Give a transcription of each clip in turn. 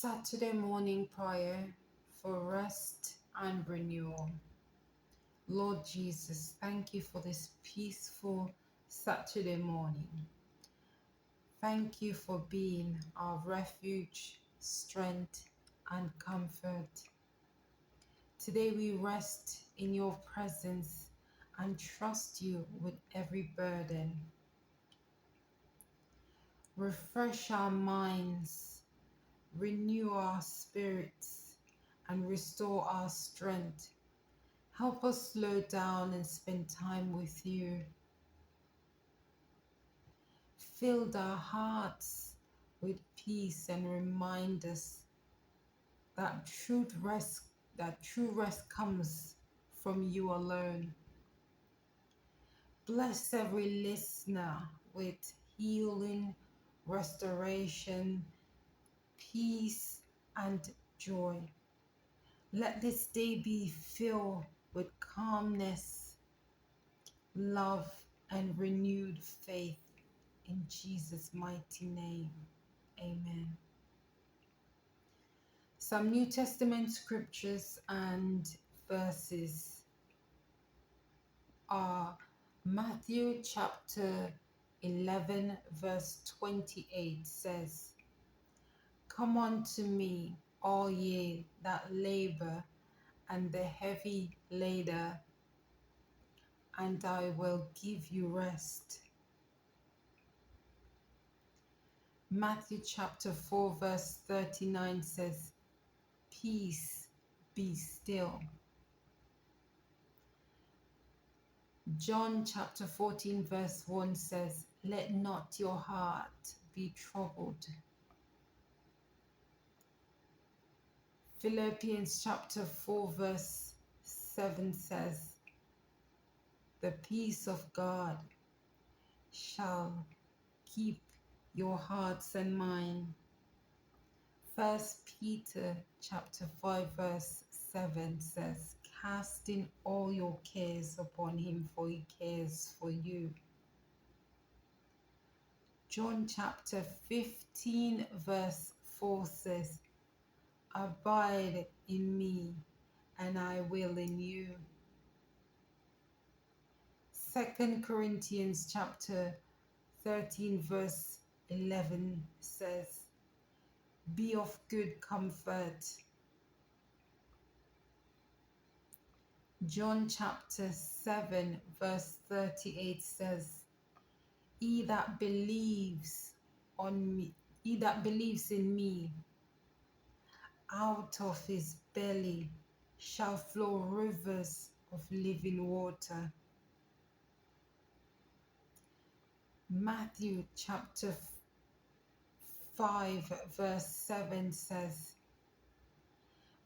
Saturday morning prayer for rest and renewal. Lord Jesus, thank you for this peaceful Saturday morning. Thank you for being our refuge, strength, and comfort. Today we rest in your presence and trust you with every burden. Refresh our minds, renew our spirits, and restore our strength. Help us slow down and spend time with you. Fill our hearts with peace and remind us that true rest comes from you alone. Bless every listener with healing, restoration, peace, and joy. Let this day be filled with calmness, love, and renewed faith. In Jesus' mighty name, amen. Some New Testament scriptures and verses are Matthew chapter 11 verse 28 says, "Come unto me, all ye that labor and the heavy laden, and I will give you rest." Matthew chapter 4 verse 39 says, "Peace, be still." John chapter 14 verse 1 says, "Let not your heart be troubled." Philippians chapter 4 verse 7 says, "The peace of God shall keep your hearts and mind." First Peter chapter 5 verse 7 says, "Casting all your cares upon him, for he cares for you." John chapter 15 verse 4 says, "Abide in me, and I will in you." 2 Corinthians chapter 13 verse 11 says, "Be of good comfort." John chapter 7 verse 38 says, He that believes in me, out of his belly shall flow rivers of living water." Matthew chapter 5 verse 7 says,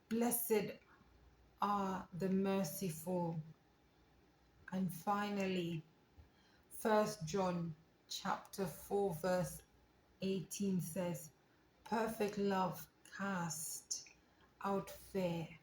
"Blessed are the merciful." And finally, 1 John chapter 4 verse 18 says, "Perfect love casts out fear,